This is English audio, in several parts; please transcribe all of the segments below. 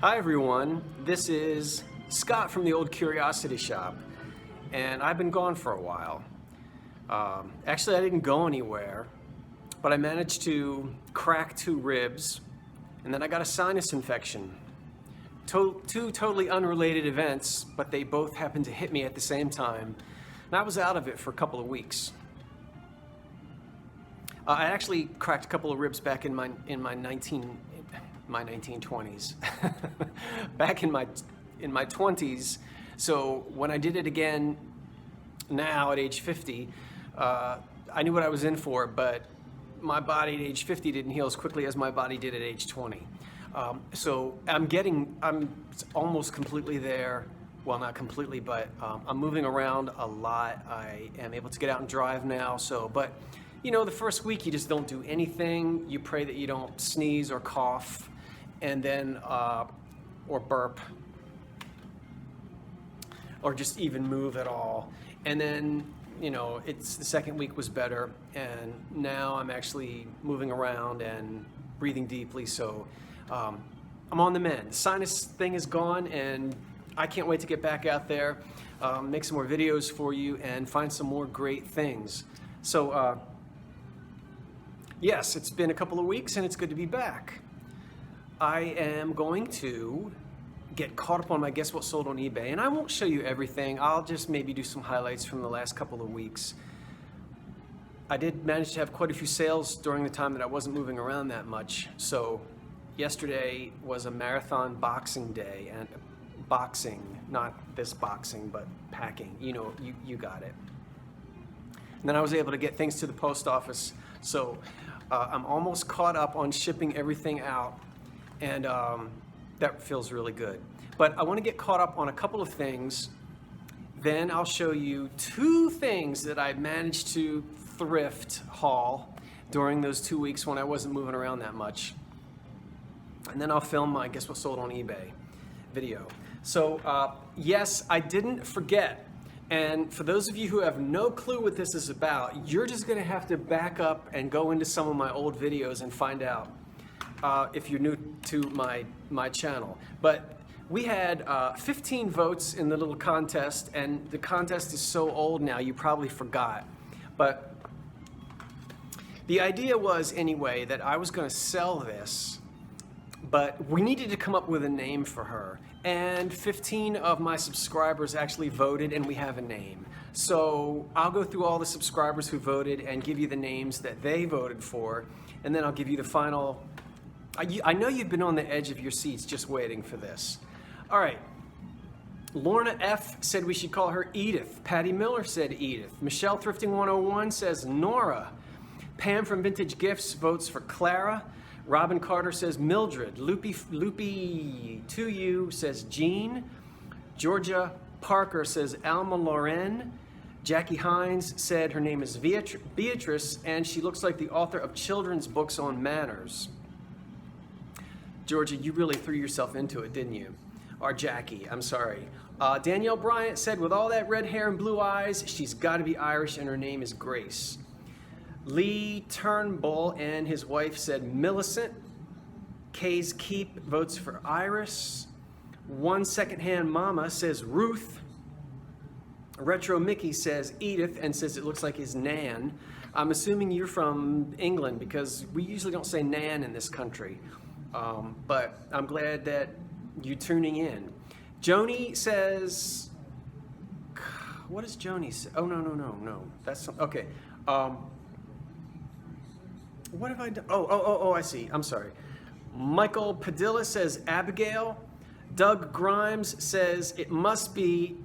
Hi everyone, this is Scott from the Old Curiosity Shop, and I've been gone for a while. Actually, I didn't go anywhere, but I managed to crack 2 ribs, and then I got a sinus infection. Two totally unrelated events, but they both happened to hit me at the same time, and I was out of it for a couple of weeks. I actually cracked a couple of ribs back in my 1920s, back in my 20s. So when I did it again now at age 50, I knew what I was in for, but my body at age 50 didn't heal as quickly as my body did at age 20. So I'm almost completely there. Well, not completely, but I'm moving around a lot. I am able to get out and drive now. But you know, the first week you just don't do anything. You pray that you don't sneeze or cough, and then or burp, or just even move at all. And then, you know, the second week was better, and now I'm actually moving around and breathing deeply. So I'm on the mend. The sinus thing is gone, and I can't wait to get back out there, make some more videos for you, and find some more great things. So yes, it's been a couple of weeks, and it's good to be back. I am going to get caught up on my Guess What Sold on eBay, and I won't show you everything. I'll just maybe do some highlights from the last couple of weeks. I did manage to have quite a few sales during the time that I wasn't moving around that much. So yesterday was a marathon boxing day, and boxing, not this boxing, but packing. You know, you got it. And then I was able to get things to the post office. So I'm almost caught up on shipping everything out, and that feels really good. But I want to get caught up on a couple of things. Then I'll show you 2 things that I managed to thrift haul during those 2 weeks when I wasn't moving around that much. And then I'll film my Guess What Sold on eBay video. So yes, I didn't forget. And for those of you who have no clue what this is about, you're just gonna have to back up and go into some of my old videos and find out if you're new to my channel. But we had 15 votes in the little contest, and the contest is so old now you probably forgot. But the idea was anyway that I was gonna sell this, but we needed to come up with a name for her. And 15 of my subscribers actually voted, and we have a name. So I'll go through all the subscribers who voted and give you the names that they voted for, and then I'll give you the final. I know you've been on the edge of your seats just waiting for this. All right. Lorna F. said we should call her Edith. Patty Miller said Edith. Michelle Thrifting 101 says Nora. Pam from Vintage Gifts votes for Clara. Robin Carter says Mildred. Loopy 2U says Jean. Georgia Parker says Alma Loren. Jackie Hines said her name is Beatrice, and she looks like the author of children's books on manners. Georgia, you really threw yourself into it, didn't you? Or Jackie, I'm sorry. Danielle Bryant said, with all that red hair and blue eyes, she's got to be Irish, and her name is Grace. Lee Turnbull and his wife said Millicent. Kay's Keep votes for Iris. One Secondhand Mama says Ruth. Retro Mickey says Edith and says it looks like his Nan. I'm assuming you're from England because we usually don't say Nan in this country. But I'm glad that you're tuning in. Joni says, what does Joni say? Oh, no. That's, okay. What have I done? Oh, I see. I'm sorry. Michael Padilla says Abigail. Doug Grimes says it must be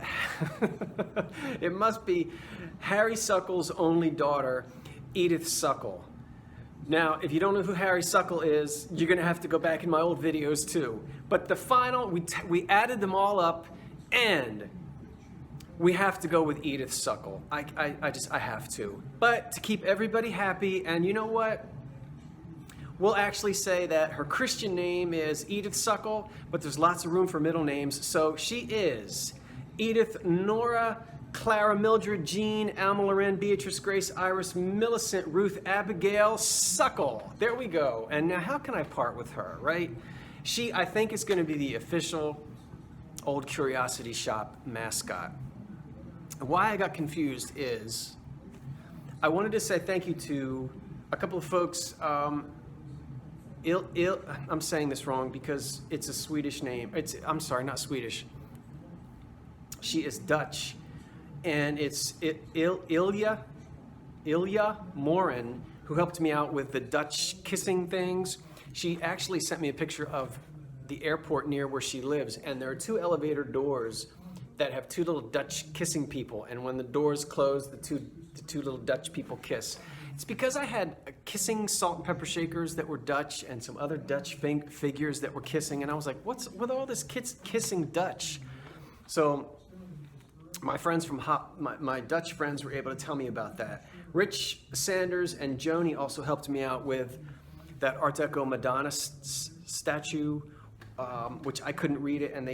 it must be Harry Suckle's only daughter, Edith Suckle. Now, if you don't know who Harry Suckle is, you're gonna have to go back in my old videos too. But the final, we added them all up, and we have to go with Edith Suckle. I have to. But to keep everybody happy, and you know what? We'll actually say that her Christian name is Edith Suckle, but there's lots of room for middle names. So she is Edith Nora Clara, Mildred, Jean, Alma, Loren, Beatrice, Grace, Iris, Millicent, Ruth, Abigail, Suckle. There we go. And now how can I part with her, right? She, I think, is going to be the official Old Curiosity Shop mascot. Why I got confused is I wanted to say thank you to a couple of folks. I'm saying this wrong because it's a Swedish name. I'm sorry, not Swedish. She is Dutch, and it's Ilja Morin, who helped me out with the Dutch kissing things. She actually sent me a picture of the airport near where she lives, and there are 2 elevator doors that have 2 little Dutch kissing people, and when the doors close, the two little Dutch people kiss. It's because I had kissing salt and pepper shakers that were Dutch and some other Dutch figures that were kissing, and I was like, what's with all this kissing Dutch? So my friends from my Dutch friends were able to tell me about that. Rich Sanders and Joni also helped me out with that Art Deco Madonna statue, which I couldn't read it, and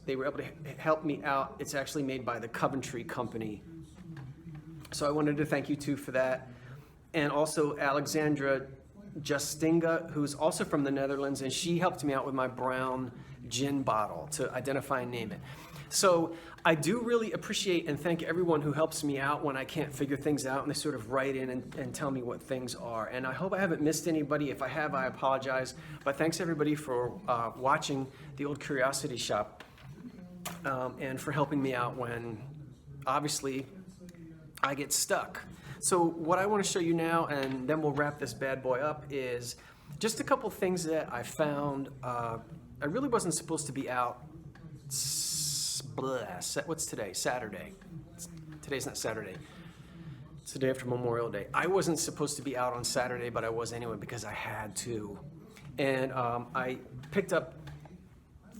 they were able to help me out. It's actually made by the Coventry Company. So I wanted to thank you too for that. And also Alexandra Justinga, who's also from the Netherlands, and she helped me out with my brown gin bottle to identify and name it. So I do really appreciate and thank everyone who helps me out when I can't figure things out, and they sort of write in and tell me what things are. And I hope I haven't missed anybody. If I have, I apologize. But thanks everybody for watching the Old Curiosity Shop and for helping me out when, obviously, I get stuck. So what I want to show you now, and then we'll wrap this bad boy up, is just a couple things that I found. I really wasn't supposed to be out. What's today? Saturday. Today's not Saturday. It's the day after Memorial Day. I wasn't supposed to be out on Saturday, but I was anyway because I had to. And I picked up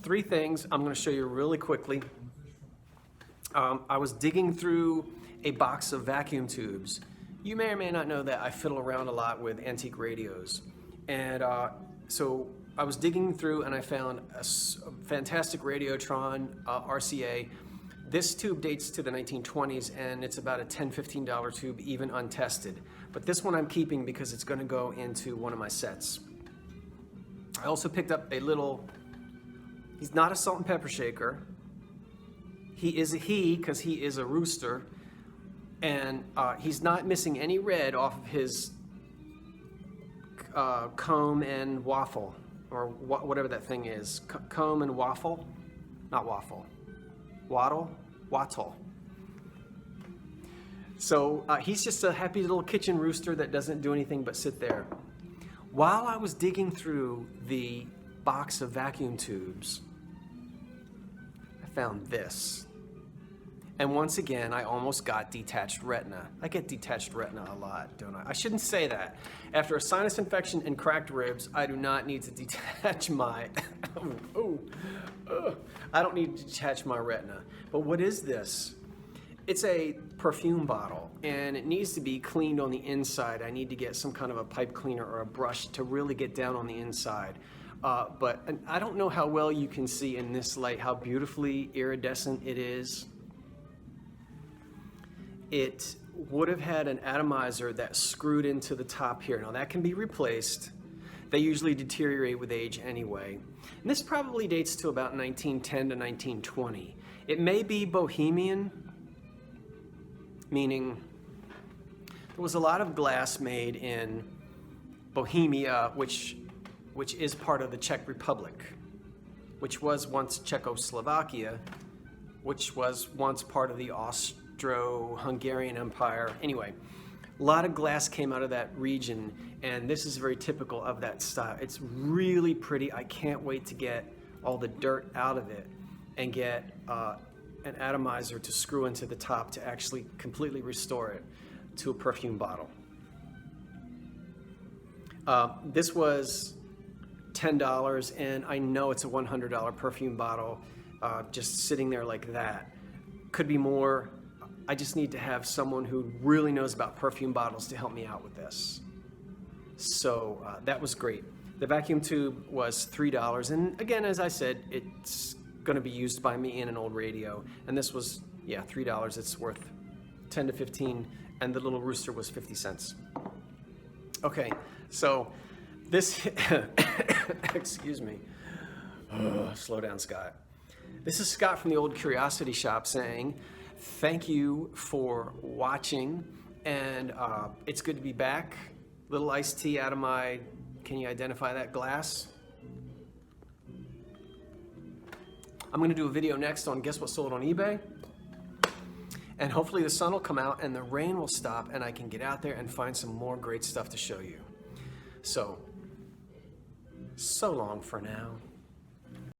3 things I'm going to show you really quickly. I was digging through a box of vacuum tubes. You may or may not know that I fiddle around a lot with antique radios. And so I was digging through and I found a fantastic Radiotron RCA. This tube dates to the 1920s and it's about a $10, $15 tube, even untested. But this one I'm keeping because it's going to go into one of my sets. I also picked up a little, he's not a salt and pepper shaker. He is a he because he is a rooster. And he's not missing any red off of his comb and waffle, or whatever that thing is. Comb and waffle? Not waffle. Wattle? Wattle. So he's just a happy little kitchen rooster that doesn't do anything but sit there. While I was digging through the box of vacuum tubes, I found this. And once again, I almost got detached retina. I get detached retina a lot, don't I? I shouldn't say that. After a sinus infection and cracked ribs, I do not need to detach my, I don't need to detach my retina. But what is this? It's a perfume bottle, and it needs to be cleaned on the inside. I need to get some kind of a pipe cleaner or a brush to really get down on the inside. But I don't know how well you can see in this light how beautifully iridescent it is. It would have had an atomizer that screwed into the top here. Now that can be replaced. They usually deteriorate with age anyway. And this probably dates to about 1910 to 1920. It may be Bohemian, meaning there was a lot of glass made in Bohemia, which is part of the Czech Republic, which was once Czechoslovakia, which was once part of the Austro-Hungarian Empire. Anyway, a lot of glass came out of that region, and this is very typical of that style. It's really pretty. I can't wait to get all the dirt out of it and get an atomizer to screw into the top to actually completely restore it to a perfume bottle. This was $10, and I know it's a $100 perfume bottle just sitting there like that. Could be more. I just need to have someone who really knows about perfume bottles to help me out with this. So that was great. The vacuum tube was $3, and again, as I said, it's going to be used by me in an old radio, and this was, yeah, $3. It's worth 10 to 15, and the little rooster was 50 cents. Okay, so this, excuse me. Slow down, Scott. This is Scott from the Old Curiosity Shop saying thank you for watching, and it's good to be back. Little iced tea out of my, can you identify that glass? I'm gonna do a video next on guess what sold on eBay. And hopefully the sun will come out and the rain will stop and I can get out there and find some more great stuff to show you. So long for now.